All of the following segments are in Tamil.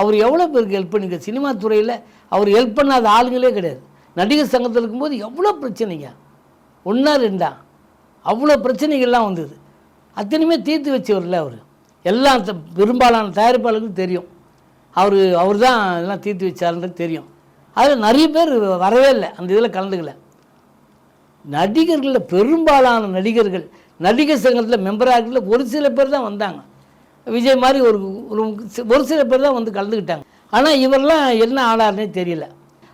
அவர் எவ்வளோ பேருக்கு ஹெல்ப் பண்ணிக்க. சினிமா துறையில் அவர் ஹெல்ப் பண்ணாத ஆளுங்களே கிடையாது. நடிகர் சங்கத்தில் இருக்கும்போது எவ்வளோ பிரச்சனைங்க, ஒன்றா ரெண்டா அவ்வளோ பிரச்சனைகள்லாம் வந்தது. அத்தனையுமே தீர்த்து வச்சவர்ல அவர். எல்லாம் பெரும்பாலான தயாரிப்பாளர்களுக்கு தெரியும் அவர் தான் எல்லாம் தீர்த்து வச்சாருன்றது தெரியும். அதில் நிறைய பேர் வரவே இல்லை, அந்த இதில் கலந்துக்கல. நடிகர்களில் பெரும்பாலான நடிகர்கள் நடிகர் சங்கத்தில் மெம்பராக இருக்கிற ஒரு சில பேர் தான் வந்தாங்க. விஜய் மாதிரி ஒரு சில பேர் தான் வந்து கலந்துக்கிட்டாங்க. ஆனால் இவரெல்லாம் என்ன ஆனார்னே தெரியல.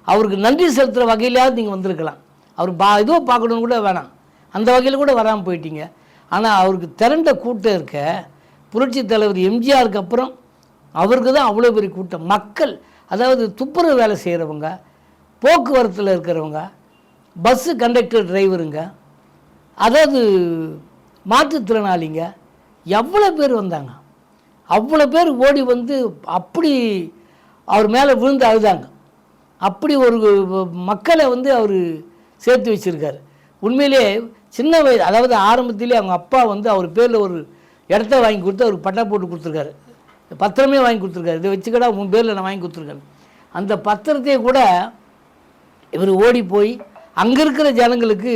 அவருக்கு நன்றி செலுத்துகிற வகையிலாவது நீங்கள் வந்திருக்கலாம். அவர் இதோ பார்க்கணுன்னு கூட வேணாம், அந்த வகையில் கூட வராமல் போயிட்டீங்க. ஆனால் அவருக்கு திரண்ட கூட்டம் இருக்க, புரட்சி தலைவர் எம்ஜிஆருக்கு அப்புறம் அவருக்கு தான் அவ்வளோ பெரிய கூட்டம். மக்கள், அதாவது துப்புரவு வேலை செய்கிறவங்க, போக்குவரத்தில் இருக்கிறவங்க, பஸ்ஸு கண்டக்டர் டிரைவருங்க, அதாவது மாற்றுத்திறனாளிங்க, எவ்வளோ பேர் வந்தாங்க. அவ்வளோ பேர் ஓடி வந்து அப்படி அவர் மேலே விழுந்து அழுதாங்க. அப்படி ஒரு மக்களை வந்து அவர் சேர்த்து வச்சுருக்கார். உண்மையிலே சின்ன வயது, அதாவது ஆரம்பத்திலே அவங்க அப்பா வந்து அவர் பேரில் ஒரு இடத்த வாங்கி கொடுத்து அவருக்கு பட்டா போட்டு கொடுத்துருக்காரு, பத்திரமே வாங்கி கொடுத்துருக்காரு. இதை வச்சுக்கடா உன் பேரில் நான் வாங்கி கொடுத்துருக்கேன். அந்த பத்திரத்தையே கூட இவர் ஓடி போய் அங்கே இருக்கிற ஜனங்களுக்கு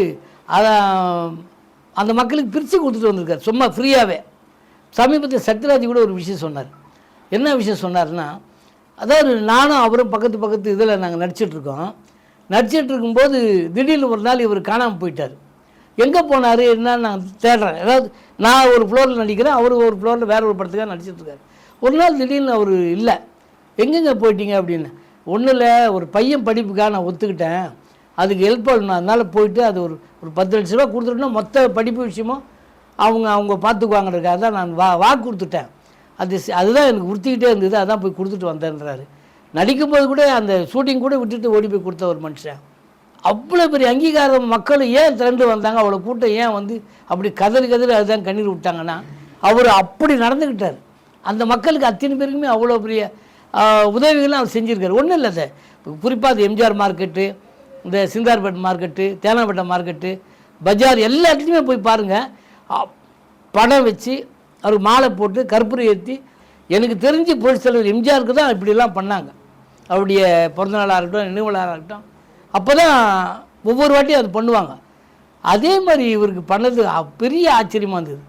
அந்த மக்களுக்கு பிரித்து கொடுத்துட்டு வந்திருக்கார், சும்மா ஃப்ரீயாகவே. சமீபத்தில் சத்யராஜ் கூட ஒரு விஷயம் சொன்னார். என்ன விஷயம் சொன்னார்னா, அதாவது நானும் அவரும் பக்கத்து இதில் நாங்கள் நடிச்சிட்ருக்கோம். நடிச்சிட்டு இருக்கும்போது திடீர்னு ஒரு நாள் இவர் காணாமல் போயிட்டார். எங்கே போனார் என்னன்னு நான் தேடுறேன். அதாவது நான் ஒரு ஃப்ளோரில் நடிக்கிறேன், அவர் ஒரு ஃப்ளோரில் வேறு ஒரு படத்துக்காக நடிச்சிட்ருக்காரு. ஒரு நாள் திடீர்னு அவர் இல்லை, எங்கெங்கே போயிட்டீங்க அப்படின்னு. ஒன்றும் இல்லை, ஒரு பையன் படிப்புக்காக நான் ஒத்துக்கிட்டேன், அதுக்கு ஹெல்ப் பண்ணணும், அதனால் போயிட்டு அது ஒரு 10 லட்ச ரூபா கொடுத்துட்டோன்னா மொத்த படிப்பு விஷயமும் அவங்க பார்த்துக்குவாங்கன்றதுக்காக தான் நான் வாக்கு கொடுத்துட்டேன். அதுதான் எனக்கு உறுத்திக்கிட்டே இருந்தது, அதான் போய் கொடுத்துட்டு வந்தேன்றாரு. நடிக்கும்போது கூட அந்த ஷூட்டிங் கூட விட்டுட்டு ஓடி போய் கொடுத்த ஒரு மனுஷன். அவ்வளோ பெரிய அங்கீகாரம் மக்கள் ஏன் திரண்டு வந்தாங்க, அவ்வளோ கூட்டம் ஏன் வந்து அப்படி கதறி அதுதான் கண்ணீர் விட்டாங்கன்னா, அவர் அப்படி நடந்துக்கிட்டார். அந்த மக்களுக்கு அத்தனை பேருக்குமே அவ்வளோ பெரிய உதவிகள்லாம் அவர் செஞ்சுருக்காரு. ஒன்றும் இல்லை, அதை குறிப்பாக அது எம்ஜிஆர் மார்க்கெட்டு, இந்த சிந்தார்பேட் மார்க்கெட்டு, தேனாம்பேட்டை மார்க்கெட்டு, பஜார், எல்லா இடத்துலையுமே போய் பாருங்கள். படம் வச்சு அவர் மாலை போட்டு கற்பூரம் ஏற்றி, எனக்கு தெரிஞ்சு புரட்சி தலைவர் எம்ஜிஆருக்கு தான் இப்படிலாம் பண்ணாங்க. அவருடைய பிறந்தநாளாக இருக்கட்டும், நினைவுகளாக இருக்கட்டும், அப்போ தான் ஒவ்வொரு வாட்டியும் அது பண்ணுவாங்க. அதே மாதிரி இவருக்கு பண்ணது பெரிய ஆச்சரியமாக இருந்தது.